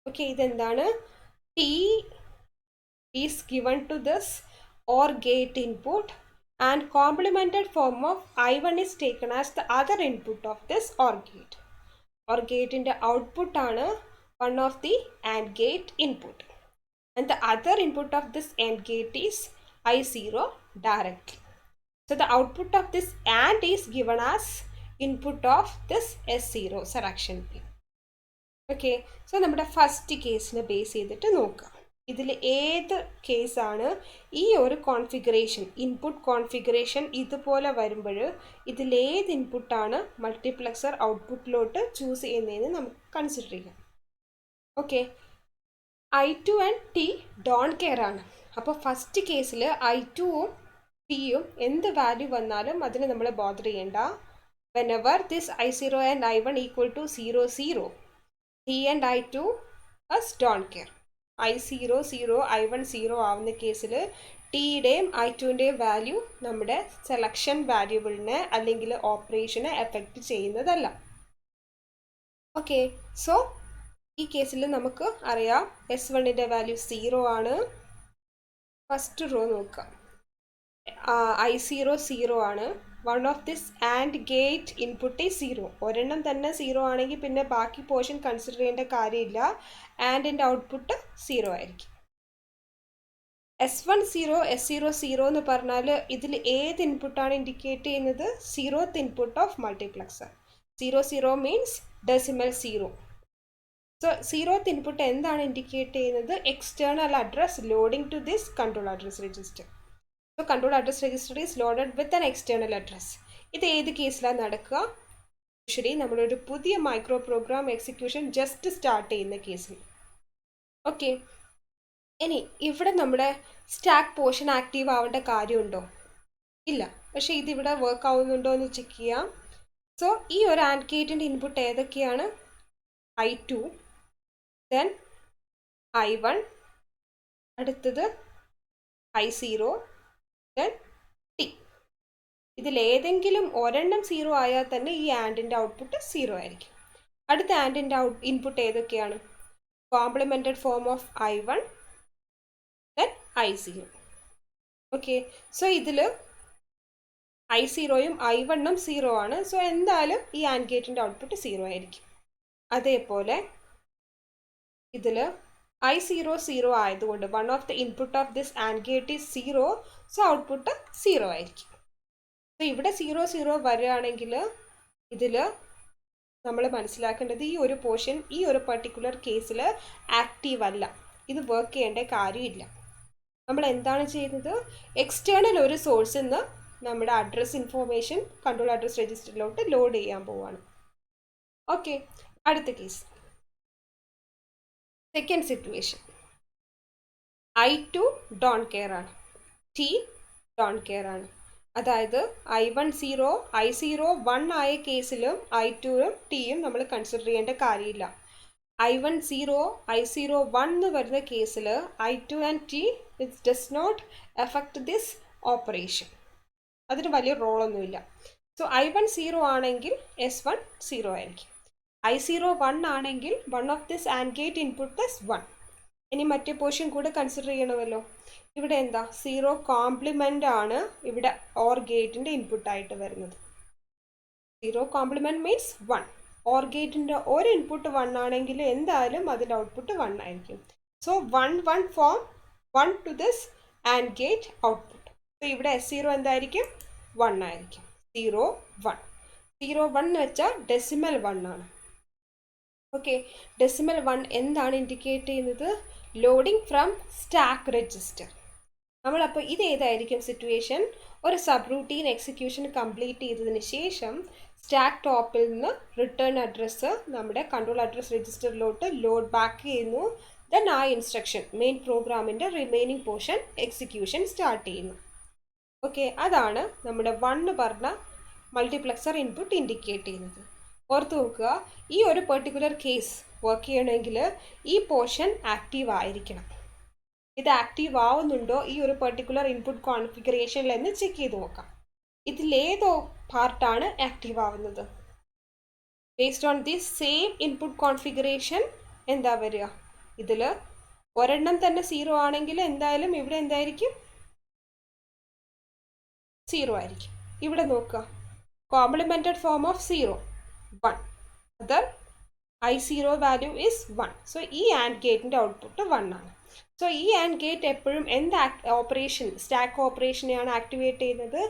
ഓക്കെ, ഇതെന്താണ്? T is given to this OR gate input and complemented form of I1 is taken as the other input of this OR gate. OR gate in the output ആണ് one of the AND gate input. And the other input of this AND gate is I0 directly. So the output of this AND is given as input of this S0 selection pin. Okay, so നമ്മുടെ ഫസ്റ്റ് കേസിനെ ബേസ് ചെയ്തിട്ട് നോക്കാം. ഇതിൽ ഏത് കേസാണ് ഈ ഒരു കോൺഫിഗറേഷൻ, ഇൻപുട്ട് കോൺഫിഗറേഷൻ ഇതുപോലെ വരുമ്പോൾ ഇതിലേത് ഇൻപുട്ടാണ് മൾട്ടിപ്ലക്സർ ഔട്ട്പുട്ടിലോട്ട് ചൂസ് ചെയ്യുന്നതെന്ന് നമുക്ക് കൺസിഡർ ചെയ്യാം. Okay, I2 and T don't care ആണ്. അപ്പോൾ ഫസ്റ്റ് കേസിൽ I2ഉം Tയും എന്ത് വാല്യൂ വന്നാലും അതിന് നമ്മൾ ബോദർ ചെയ്യേണ്ട. whenever this I0 and I1 equal to 0 0, T and I2 as don't care. I0 0 I1 0 ആവുന്ന കേസിൽ ടിയുടെയും I2ൻ്റെയും വാല്യൂ നമ്മുടെ സെലക്ഷൻ വാല്യൂബിളിനെ അല്ലെങ്കിൽ ഓപ്പറേഷനെ എഫക്റ്റ് ചെയ്യുന്നതല്ല. ഓക്കെ, സോ ഈ കേസിൽ നമുക്ക് അറിയാം S1ൻ്റെ വാല്യൂ 0 ആണ്. ഫസ്റ്റ് റോ നോക്കാം. I0 0 ആണ്. One of this and gate input is 0. ഒരെണ്ണം തന്നെ 0 ആണെങ്കിൽ പിന്നെ ബാക്കി പോർഷൻ കൺസിഡർ ചെയ്യേണ്ട കാര്യമില്ല. ആൻഡിൻ്റെ ഔട്ട്പുട്ട് 0 ആയിരിക്കും. S1 0 S0 0 എന്ന് പറഞ്ഞാൽ ഇതിൽ ഏത് ഇൻപുട്ടാണ് ഇൻഡിക്കേറ്റ് ചെയ്യുന്നത്? 0th input of multiplexer. 0 0 means decimal 0. So 0th input എന്താണ് ഇൻഡിക്കേറ്റ് ചെയ്യുന്നത്? External address loading to this control address register. So control address register is loaded with an external address. ഇത് ഏത് കേസിലാണ് നടക്കുക? യൂഷ്വലി നമ്മളൊരു പുതിയ micro program execution just start ചെയ്യുന്ന കേസിൽ. ഓക്കെ, ഇനി ഇവിടെ നമ്മുടെ സ്റ്റാക്ക് പോർഷൻ ആക്റ്റീവ് ആവേണ്ട കാര്യമുണ്ടോ? ഇല്ല. പക്ഷേ ഇതിവിടെ വർക്ക് ആവുന്നുണ്ടോ എന്ന് ചെക്ക് ചെയ്യാം. സോ ഈ ഒരു ആൻഡ് ഗേറ്റിൻ്റെ ഇൻപുട്ട് ഏതൊക്കെയാണ്? I2, ദെൻ I1, അടുത്തത് I0, then T. ഇതിലേതെങ്കിലും ഒരെണ്ണം 0 ആയാൽ തന്നെ ഈ ആൻഡിൻ്റെ ഔട്ട്പുട്ട് 0 ആയിരിക്കും. അടുത്ത ആൻഡിൻ്റെ ഇൻപുട്ട് ഏതൊക്കെയാണ്? Complemented form of I1, then I0. Okay, so ഇതിൽ I0യും I1ഉം 0 ആണ്. സോ എന്തായാലും ഈ ആൻഡ് ഗേറ്റിൻ്റെ ഔട്ട്പുട്ട് 0 ആയിരിക്കും. അതേപോലെ ഇതിൽ I0 0 ആയതുകൊണ്ട് one of the input of this and gate is 0. So output 0 ആയിരിക്കും. സോ ഇവിടെ 0 0 വരികയാണെങ്കിൽ ഇതിൽ നമ്മൾ മനസ്സിലാക്കേണ്ടത് ഈ ഒരു പോർഷൻ ഈ ഒരു പർട്ടിക്കുലർ കേസിൽ ആക്റ്റീവ് അല്ല. ഇത് വർക്ക് ചെയ്യേണ്ട കാര്യമില്ല. നമ്മൾ എന്താണ് ചെയ്യുന്നത്? എക്സ്റ്റേണൽ ഒരു സോഴ്സിൽ നിന്ന് നമ്മുടെ അഡ്രസ് ഇൻഫോർമേഷൻ കൺട്രോൾ അഡ്രസ് രജിസ്റ്ററിലോട്ട് ലോഡ് ചെയ്യാൻ പോവാണ്. ഓക്കെ, അടുത്ത case. Second situation, I2 don't care ആണ്, T ഡോൺ കെയർ ആണ്. അതായത് I1 0 I0 1 ആയ കേസിലും I2ഉം Tയും നമ്മൾ കൺസിഡർ ചെയ്യേണ്ട കാര്യമില്ല. I1 0 I0 1 എന്ന് വരുന്ന കേസിൽ I2 and T it does not effect this operation. അതിന് വലിയ റോളൊന്നുമില്ല. സോ I1 0 ആണെങ്കിൽ S1 0 ആയിരിക്കും. I0 1 ആണെങ്കിൽ one of this and gate input plus 1. ഇനി മറ്റേ പോർഷൻ കൂടെ കൺസിഡർ ചെയ്യണമല്ലോ. ഇവിടെ എന്താ? 0 കോംപ്ലിമെൻ്റ് ആണ് ഇവിടെ ഓർ ഗേറ്റിൻ്റെ ഇൻപുട്ടായിട്ട് വരുന്നത്. 0 കോംപ്ലിമെൻറ്റ് മീൻസ് 1. ഓർ ഗേറ്റിൻ്റെ ഒരു ഇൻപുട്ട് 1 ആണെങ്കിൽ എന്തായാലും അതിൻ്റെ ഔട്ട്പുട്ട് 1 ആയിരിക്കും. So 1 1 form 1 to this and gate output. So ഇവിടെ S0 എന്തായിരിക്കും? 1 ആയിരിക്കും. 0 1 0 1 എന്ന് വെച്ചാൽ ഡെസിമൽ 1 ആണ്. ഓക്കെ, ഡെസിമൽ 1 എന്താണ് ഇൻഡിക്കേറ്റ് ചെയ്യുന്നത്? Loading from stack register. നമ്മളപ്പോൾ ഇത് ഏതായിരിക്കും സിറ്റുവേഷൻ? ഒരു സബ് റൂട്ടീൻ എക്സിക്യൂഷൻ കംപ്ലീറ്റ് ചെയ്തതിന് ശേഷം സ്റ്റാക്ക് ടോപ്പിൽ നിന്ന് റിട്ടേൺ അഡ്രസ്സ് നമ്മുടെ കൺട്രോൾ അഡ്രസ് രജിസ്റ്ററിലോട്ട് ലോഡ് ബാക്ക് ചെയ്യുന്നു. ദെൻ ആ ഇൻസ്ട്രക്ഷൻ മെയിൻ പ്രോഗ്രാമിൻ്റെ റിമൈനിങ് പോർഷൻ എക്സിക്യൂഷൻ സ്റ്റാർട്ട് ചെയ്യുന്നു. ഓക്കെ, അതാണ് നമ്മുടെ 1 പറഞ്ഞ മൾട്ടിപ്ലക്സർ ഇൻപുട്ട് ഇൻഡിക്കേറ്റ് ചെയ്യുന്നത്. ഓർത്ത് നോക്കുക, ഈ ഒരു പെർട്ടിക്കുലർ കേസ് വർക്ക് ചെയ്യണമെങ്കിൽ ഈ പോർഷൻ ആക്റ്റീവ് ആയിരിക്കണം. ഇത് ആക്റ്റീവ് ആവുന്നുണ്ടോ ഈ ഒരു പെർട്ടിക്കുലർ ഇൻപുട്ട് കോൺഫിഗറേഷനിൽ എന്ന് ചെക്ക് ചെയ്ത് നോക്കാം. ഇതിലേതോ പാർട്ടാണ് ആക്റ്റീവ് ആവുന്നത്. Based on the same input configuration എന്താ വരിക, ഇതിൽ ഒരെണ്ണം തന്നെ 0 ആണെങ്കിൽ എന്തായാലും ഇവിടെ എന്തായിരിക്കും, 0 ആയിരിക്കും. ഇവിടെ നോക്കുക, complemented form of 0 1, other I0 value is 1. So ഈ ആൻഡ് ഗേറ്റിൻ്റെ ഔട്ട്പുട്ട് 1 ആണ്. സോ ഈ ആൻഡ് ഗേറ്റ് എപ്പോഴും എന്ത് ഓപ്പറേഷൻ, സ്റ്റാക്ക് ഓപ്പറേഷനെയാണ് ആക്ടിവേറ്റ് ചെയ്യുന്നത്,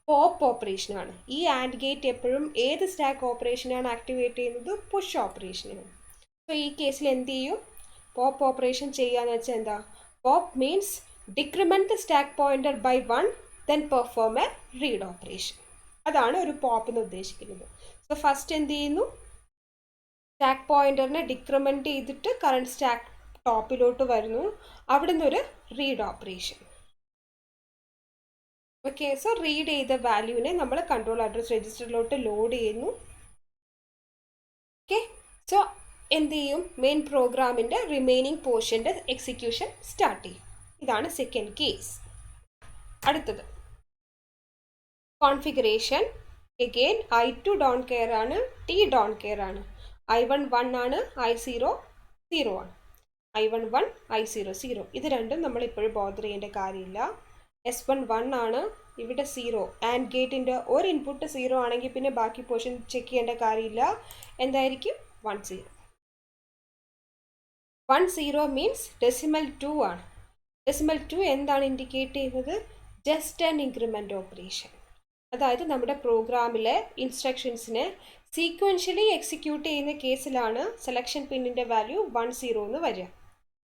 പോപ്പ് ഓപ്പറേഷനാണ്. ഈ ആൻഡ് ഗേറ്റ് എപ്പോഴും ഏത് സ്റ്റാക്ക് ഓപ്പറേഷനാണ് ആക്ടിവേറ്റ് ചെയ്യുന്നത്, പുഷ് ഓപ്പറേഷനാണ്. സോ ഈ കേസിൽ എന്ത് ചെയ്യും, പോപ്പ് ഓപ്പറേഷൻ ചെയ്യാന്ന് വെച്ചാൽ എന്താ, pop means decrement the stack pointer by 1 then perform a read operation. അതാണ് ഒരു പോപ്പ് എന്ന് ഉദ്ദേശിക്കുന്നത്. സോ ഫസ്റ്റ് എന്ത് ചെയ്യുന്നു, സ്റ്റാക്ക് പോയിന്ററിനെ ഡിക്രിമെന്റ് ചെയ്തിട്ട് കറണ്ട് സ്റ്റാക്ക് ടോപ്പിലോട്ട് വരുന്നു, അവിടെ നിന്നൊരു read operation. Okay, so read ചെയ്ത വാല്യൂവിനെ നമ്മൾ കൺട്രോൾ അഡ്രസ് രജിസ്റ്ററിലോട്ട് ലോഡ് ചെയ്യുന്നു. ഓക്കെ, സോ എന്ത് ചെയ്യും, മെയിൻ പ്രോഗ്രാമിൻ്റെ റിമൈനിങ് പോർഷൻ്റെ എക്സിക്യൂഷൻ സ്റ്റാർട്ട് ചെയ്യും. ഇതാണ് സെക്കൻഡ് കേസ്. അടുത്തത് configuration. Again I2 don't care ആണ്, T ഡോൺ കെയർ ആണ്. I1 1 ആണ്, I0 0 ആണ്. I1 1, I0 0. ഇത് രണ്ടും നമ്മൾ ഇപ്പോഴും ബോദർ ചെയ്യേണ്ട കാര്യമില്ല. S1 1 ആണ്, ഇവിടെ 0. ആൻഡ് ഗേറ്റിൻ്റെ ഒരു ഇൻപുട്ട് 0 ആണെങ്കിൽ പിന്നെ ബാക്കി പോർഷൻ ചെക്ക് ചെയ്യേണ്ട കാര്യമില്ല. എന്തായിരിക്കും, 1 0. 1 0 മീൻസ് ഡെസിമൽ 2 ആണ്. ഡെസിമൽ 2 എന്താണ് ഇൻഡിക്കേറ്റ് ചെയ്യുന്നത്, ജസ്റ്റ് ആൻഡ് ഇൻക്രിമെൻ്റ് ഓപ്പറേഷൻ. അതായത് നമ്മുടെ പ്രോഗ്രാമിലെ ഇൻസ്ട്രക്ഷൻസിനെ സീക്വൻഷ്യലി എക്സിക്യൂട്ട് ചെയ്യുന്ന കേസിലാണ് സെലക്ഷൻ പിന്നിൻ്റെ വാല്യൂ 1 0 എന്ന് വരിക.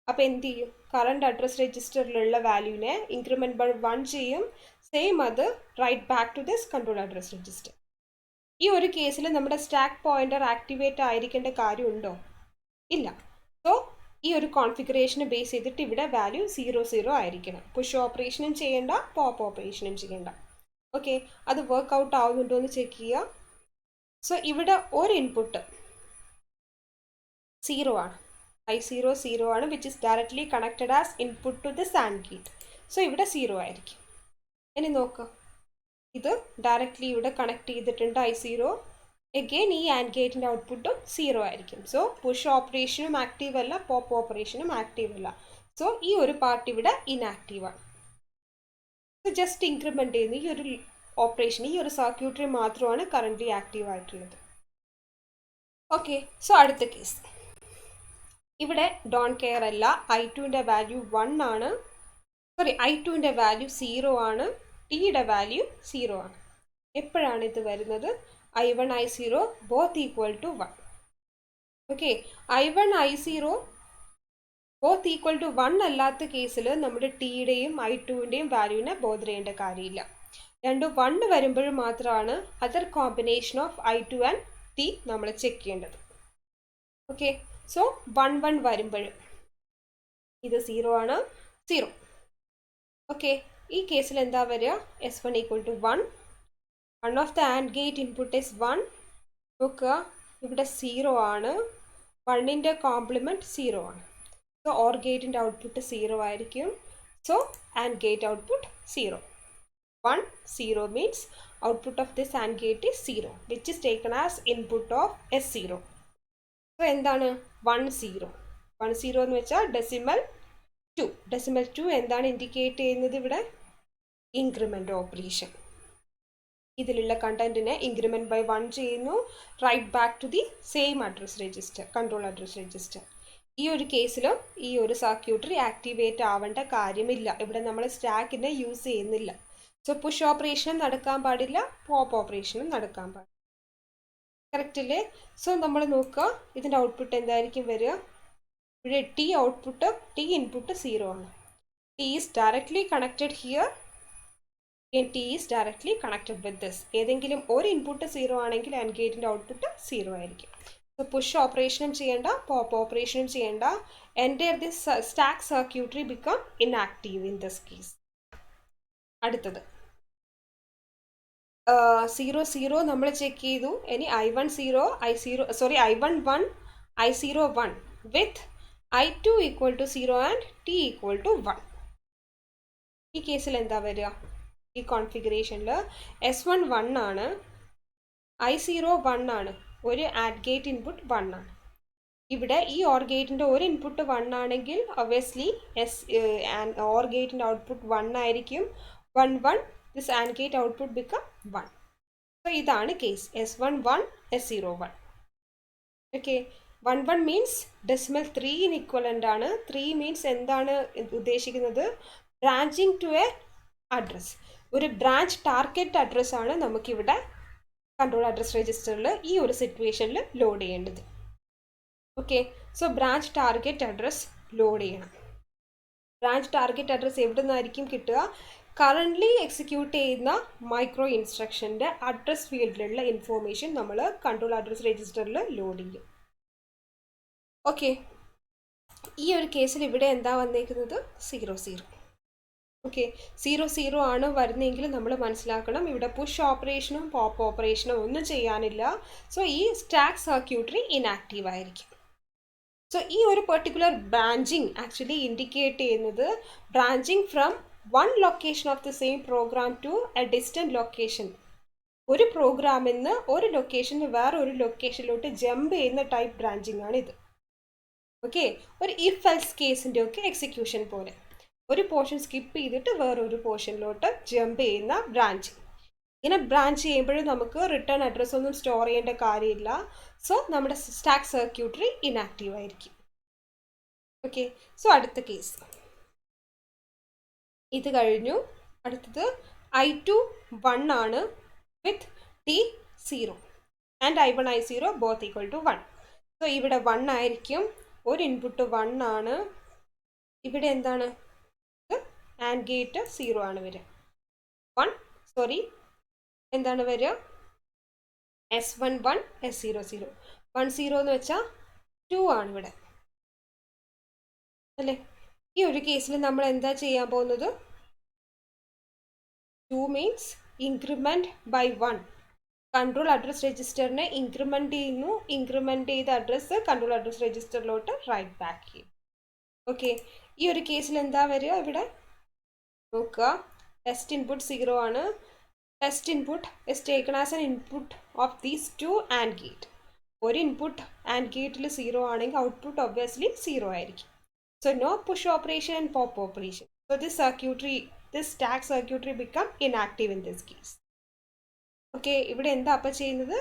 അപ്പോൾ എന്ത് ചെയ്യും, കറണ്ട് അഡ്രസ് രജിസ്റ്ററിലുള്ള വാല്യൂവിനെ ഇൻക്രിമെൻറ്റ് ബൈ 1 ചെയ്യും, സെയിം അത് write back to this control address register. ഈ ഒരു കേസിൽ നമ്മുടെ സ്റ്റാക്ക് പോയിന്റർ ആക്ടിവേറ്റ് ആയിരിക്കേണ്ട കാര്യമുണ്ടോ, ഇല്ല. സോ ഈ ഒരു കോൺഫിഗറേഷനെ ബേസ് ചെയ്തിട്ട് ഇവിടെ വാല്യൂ 0 0 ആയിരിക്കണം. പുഷ് ഓപ്പറേഷനും ചെയ്യേണ്ട, പോപ്പ് ഓപ്പറേഷനും ചെയ്യേണ്ട. ഓക്കെ, അത് വർക്ക് ഔട്ട് ആവുന്നുണ്ടോ എന്ന് ചെക്ക് ചെയ്യുക. സോ ഇവിടെ ഒരു ഇൻപുട്ട് 0 ആണ്, I0 0 ആണ്, which is directly connected as input to this and gate. So ഇവിടെ 0 ആയിരിക്കും. ഇനി നോക്കുക, ഇത് ഡയറക്ട്ലി ഇവിടെ കണക്ട് ചെയ്തിട്ടുണ്ട് I0. എഗെയിൻ ഈ ആൻഡ് ഗേറ്റിൻ്റെ ഔട്ട്പുട്ടും 0 ആയിരിക്കും. സോ പുഷ് ഓപ്പറേഷനും ആക്റ്റീവ് അല്ല, പോപ്പ് ഓപ്പറേഷനും ആക്റ്റീവ് അല്ല. സോ ഈ ഒരു പാർട്ട് ഇവിടെ ഇനാക്റ്റീവാണ്. സോ ജസ്റ്റ് ഇൻക്രിമെൻ്റ് ചെയ്യുന്ന ഈ ഒരു ഓപ്പറേഷൻ, ഈ ഒരു സർക്യൂട്ടറി മാത്രമാണ് കറൻ്റ്ലി ആക്റ്റീവ് ആയിട്ടുള്ളത്. ഓക്കെ, സോ അടുത്ത കേസ്. ഇവിടെ ഡോൺ കെയർ അല്ല, I2ൻ്റെ വാല്യൂ 1 ആണ്, സോറി I2ൻ്റെ വാല്യൂ 0 ആണ്, Tയുടെ വാല്യൂ 0 ആണ്. എപ്പോഴാണ് ഇത് വരുന്നത്, I1 I0 both equal to 1. ഓക്കെ, I1 I0 both equal to 1 അല്ലാത്ത കേസിൽ നമ്മുടെ Tയുടെയും I2ൻ്റെയും വാല്യൂവിനെ ബോധർ ചെയ്യേണ്ട കാര്യമില്ല. രണ്ടും 1 വരുമ്പോൾ മാത്രമാണ് other combination of I2 and T നമ്മൾ ചെക്ക് ചെയ്യേണ്ടത്. ഓക്കെ, സോ 1 1 വരുമ്പോൾ ഇത് 0 ആണ്, 0. ഓക്കെ, ഈ കേസിൽ എന്താ വരിക, S1 equal to 1. One of the and gate input is 1. നോക്കുക, ഇവിടെ 0 ആണ്, 1ൻ്റെ കോംപ്ലിമെൻറ്റ് 0 ആണ്. സോ ഓർ ഗേറ്റിൻ്റെ ഔട്ട്പുട്ട് 0 ആയിരിക്കും. So and gate output 0. 1 0 means output of this AND gate is 0, which is taken as input of S0. So എന്താണ് 1 0. 1 0 എന്ന് വെച്ചാൽ ഡെസിമൽ 2. ഡെസിമൽ 2 എന്താണ് ഇൻഡിക്കേറ്റ് ചെയ്യുന്നത്, ഇവിടെ ഇൻക്രിമെൻ്റ് ഓപ്പറേഷൻ. ഇതിലുള്ള കണ്ടന്റിനെ ഇൻക്രിമെൻ്റ് ബൈ 1 ചെയ്യുന്നു, write back to the same address register, control address register. ഈ ഒരു കേസിലും ഈ ഒരു സർക്യൂട്ടറി ആക്ടിവേറ്റ് ആവേണ്ട കാര്യമില്ല. ഇവിടെ നമ്മൾ സ്റ്റാക്കിനെ യൂസ് ചെയ്യുന്നില്ല. സോ പുഷ് ഓപ്പറേഷനും നടക്കാൻ പാടില്ല, പോപ്പ് ഓപ്പറേഷനും നടക്കാൻ പാടില്ല. കറക്റ്റ് അല്ലേ? സോ നമ്മൾ നോക്കുക, ഇതിൻ്റെ ഔട്ട്പുട്ട് എന്തായിരിക്കും വരിക, ഇവിടെ T ഔട്ട്പുട്ട്, T ഇൻപുട്ട് 0 ആണ്. T is directly connected here, T is directly connected with this. ഏതെങ്കിലും ഒരു ഇൻപുട്ട് 0 ആണെങ്കിൽ ആൻഡ് ഗേറ്റിൻ്റെ ഔട്ട്പുട്ട് 0 ആയിരിക്കും. സോ പുഷ് ഓപ്പറേഷനും ചെയ്യേണ്ട, പോപ്പ് ഓപ്പറേഷനും ചെയ്യേണ്ട. Entire this stack circuitry become inactive in this case. അടുത്തത് 0 നമ്മൾ ചെക്ക് ചെയ്തു. ഇനി I1 0 I1 1 I0 1 with I2 equal to 0 and T equal to 1. ഈ കേസിൽ എന്താ വരിക? ഈ കോൺഫിഗറേഷനിൽ S1 1 ആണ്, I0 1 ആണ്, ഒരു ആഡ് ഗേറ്റ് ഇൻപുട്ട് 1 ആണ്. ഇവിടെ ഈ ഓർ ഗേറ്റിൻ്റെ ഒരു ഇൻപുട്ട് 1 ആണെങ്കിൽ ഒബ്വിയസ്ലി ഓർ ഗേറ്റിൻ്റെ ഔട്ട്പുട്ട് 1 ആയിരിക്കും. 1 1 this and gate output become 1. So ഇതാണ് case S1 1 S0 1. Okay, 1 1 means decimal 3 equivalent ആണ്. 3 മീൻസ് എന്താണ് ഉദ്ദേശിക്കുന്നത്? ബ്രാഞ്ചിങ് ടു എ അഡ്രസ്, ഒരു ബ്രാഞ്ച് ടാർഗറ്റ് അഡ്രസ് ആണ് നമുക്കിവിടെ കൺട്രോൾ അഡ്രസ് രജിസ്റ്ററിൽ ഈ ഒരു സിറ്റുവേഷനിൽ ലോഡ് ചെയ്യേണ്ടത്. Okay, so branch target address load ചെയ്യണം. ബ്രാഞ്ച് ടാർഗറ്റ് അഡ്രസ് എവിടെ നിന്നായിരിക്കും കിട്ടുക? കറൻ്റ്ലി എക്സിക്യൂട്ട് ചെയ്യുന്ന മൈക്രോ ഇൻസ്ട്രക്ഷൻ്റെ അഡ്രസ് ഫീൽഡിലുള്ള ഇൻഫോർമേഷൻ നമ്മൾ കൺട്രോൾ അഡ്രസ് രജിസ്റ്ററിൽ ലോഡ് ചെയ്യും. ഓക്കെ, ഈ ഒരു കേസിൽ ഇവിടെ എന്താ വന്നേക്കുന്നത്? 0 0. ഓക്കെ, 0 0 ആണ് വരുന്നതെങ്കിൽ നമ്മൾ മനസ്സിലാക്കണം ഇവിടെ പുഷ് ഓപ്പറേഷനും പോപ്പ് ഓപ്പറേഷനും ഒന്നും ചെയ്യാനില്ല. സോ ഈ സ്റ്റാക്ക് സർക്യൂട്ടറി ഇനാക്റ്റീവ് ആയിരിക്കും. സോ ഈ ഒരു പെർട്ടിക്കുലർ ബ്രാഞ്ചിങ് ആക്ച്വലി ഇൻഡിക്കേറ്റ് ചെയ്യുന്നത് branching from one location of the same program to a distant location. ഒരു പ്രോഗ്രാമിൽ നിന്ന് ഒരു ലൊക്കേഷന് വേറെ ഒരു ലൊക്കേഷനിലോട്ട് ജമ്പ് ചെയ്യുന്ന ടൈപ്പ് ബ്രാഞ്ചിങ് ആണ് ഇത്. ഓക്കെ, ഒരു ഇഫ് എൽസ് കേസിൻ്റെ ഒക്കെ എക്സിക്യൂഷൻ പോലെ ഒരു പോർഷൻ സ്കിപ്പ് ചെയ്തിട്ട് വേറൊരു പോർഷനിലോട്ട് ജമ്പ് ചെയ്യുന്ന ബ്രാഞ്ചിങ്. ഇങ്ങനെ ബ്രാഞ്ച് ചെയ്യുമ്പോഴും നമുക്ക് റിട്ടേൺ അഡ്രസ്സ് ഒന്നും സ്റ്റോർ ചെയ്യേണ്ട കാര്യമില്ല. സോ നമ്മുടെ സ്റ്റാക്ക് സർക്യൂട്ടറി ഇനാക്റ്റീവ് ആയിരിക്കും. ഓക്കെ, സോ അടുത്ത കേസ് ഇത് കഴിഞ്ഞു. അടുത്തത് I2 1 ആണ് with T 0 and I1 I0 both equal to 1. So ഇവിടെ 1 ആയിരിക്കും, ഒരു ഇൻപുട്ട് 1 ആണ്. ഇവിടെ എന്താണ്? ആൻഡ് ഗേറ്റ് 0 ആണ് വരിക. എന്താണ് വരിക? S1 1 S0 0. 1 0 എന്ന് വെച്ചാൽ 2 ആണ് ഇവിടെ അല്ലേ? ഈ ഒരു കേസിൽ നമ്മൾ എന്താ ചെയ്യാൻ പോകുന്നത്? 2 means increment by 1. Control address രജിസ്റ്ററിനെ ഇൻക്രിമെൻറ്റ് ചെയ്യുന്നു. ഇൻക്രിമെൻറ്റ് ചെയ്ത അഡ്രസ്സ് കൺട്രോൾ അഡ്രസ് രജിസ്റ്ററിലോട്ട് റൈറ്റ് ബാക്ക് ചെയ്യും. ഓക്കെ, ഈ ഒരു കേസിൽ എന്താ വരിക? ഇവിടെ നോക്കുക, ടെസ്റ്റ് ഇൻപുട്ട് 0 ആണ്. Test input is taken as an input of these 2 and gate. ഒരു ഇൻപുട്ട് ആൻഡ് ഗേറ്റിൽ 0 ആണെങ്കിൽ ഔട്ട്പുട്ട് ഒബ്വിയസ്ലി 0 ആയിരിക്കും. So no push operation and pop operation. So this stack circuitry become inactive in this case. Okay, ഇവിടെ എന്താ അപ്പം ചെയ്യുന്നത്?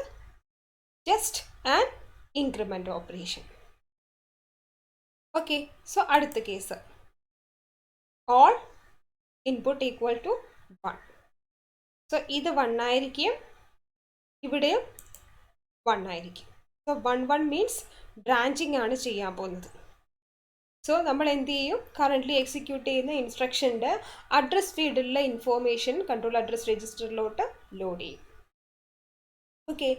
Just an increment operation. Okay, so അടുത്ത case all input equal to 1. So ഇത് 1 ആയിരിക്കും, ഇവിടെയും 1 ആയിരിക്കും. സോ 1 1 മീൻസ് ബ്രാഞ്ചിങ് ആണ് ചെയ്യാൻ പോകുന്നത്. സോ നമ്മൾ എന്ത് ചെയ്യും? കറൻ്റ്ലി എക്സിക്യൂട്ട് ചെയ്യുന്ന ഇൻസ്ട്രക്ഷൻ്റെ അഡ്രസ് ഫീൽഡിലുള്ള ഇൻഫോർമേഷൻ കൺട്രോൾ അഡ്രസ് രജിസ്റ്ററിലോട്ട് ലോഡ് ചെയ്യും. ഓക്കെ,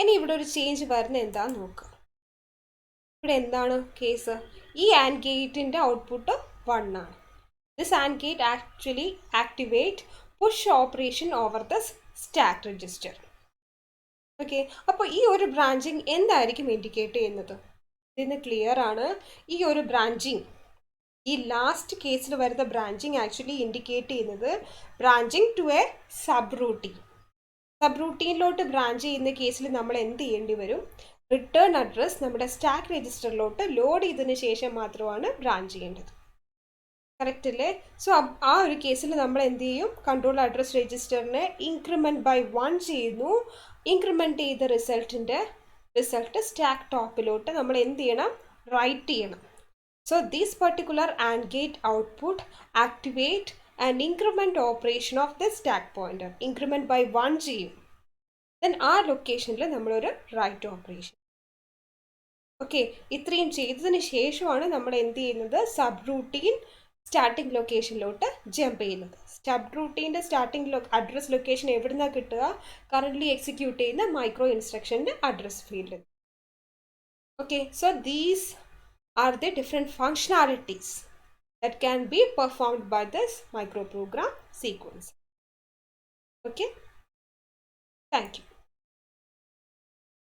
ഇനി ഇവിടെ ഒരു ചേഞ്ച് വരുന്ന എന്താന്ന് നോക്കുക. ഇവിടെ എന്താണ് കേസ്? ഈ ആൻഡ് ഗേറ്റിൻ്റെ ഔട്ട്പുട്ട് 1 ആണ്. This and gate actually activate push operation over the stack register. Okay, അപ്പോൾ ഈ ഒരു ബ്രാഞ്ചിങ് എന്തായിരിക്കും ഇൻഡിക്കേറ്റ് ചെയ്യുന്നത്? ഇതിന് ക്ലിയർ ആണ്. ഈ ഒരു ബ്രാഞ്ചിങ്, ഈ ലാസ്റ്റ് കേസിൽ വരുന്ന ബ്രാഞ്ചിങ് ആക്ച്വലി ഇൻഡിക്കേറ്റ് ചെയ്യുന്നത് branching to a subroutine. സബ് റൂട്ടീനിലോട്ട് ബ്രാഞ്ച് ചെയ്യുന്ന കേസിൽ നമ്മൾ എന്ത് ചെയ്യേണ്ടി വരും? റിട്ടേൺ അഡ്രസ് നമ്മുടെ സ്റ്റാക്ക് രജിസ്റ്ററിലോട്ട് ലോഡ് ചെയ്തതിന് ശേഷം മാത്രമാണ് ബ്രാഞ്ച് ചെയ്യേണ്ടത്. കറക്റ്റ് അല്ലേ? സോ ആ ഒരു കേസിൽ നമ്മൾ എന്ത് ചെയ്യും? കൺട്രോൾ അഡ്രസ് രജിസ്റ്ററിനെ ഇൻക്രിമെൻറ്റ് ബൈ 1 ചെയ്യുന്നു. ഇൻക്രിമെൻറ്റ് ചെയ്ത റിസൾട്ട് സ്റ്റാക്ക് ടോപ്പിലോട്ട് നമ്മൾ എന്ത് ചെയ്യണം? റൈറ്റ് ചെയ്യണം. So this particular and gate output activate and increment operation of the stack pointer. Increment by 1 ചെയ്യും. ദെൻ ആ ലൊക്കേഷനിൽ നമ്മളൊരു റൈറ്റ് ഓപ്പറേഷൻ. ഓക്കെ, ഇത്രയും ചെയ്തതിന് ശേഷമാണ് നമ്മൾ എന്ത് ചെയ്യുന്നത്? സബ് റൂട്ടീൻ സ്റ്റാർട്ടിംഗ് ലൊക്കേഷനിലോട്ട് ജമ്പ് ചെയ്യുന്നത്. സബ് റൂട്ടീൻ്റെ സ്റ്റാർട്ടിംഗ് അഡ്രസ് ലൊക്കേഷൻ എവിടെ നിന്നാണ് കിട്ടുക? കറൻ്റ്ലി എക്സിക്യൂട്ട് ചെയ്യുന്ന മൈക്രോ ഇൻസ്ട്രക്ഷൻ്റെ അഡ്രസ് ഫീൽഡിൽ. Okay, so these are the different functionalities that can be performed by this microprogram sequence. Okay. Thank you.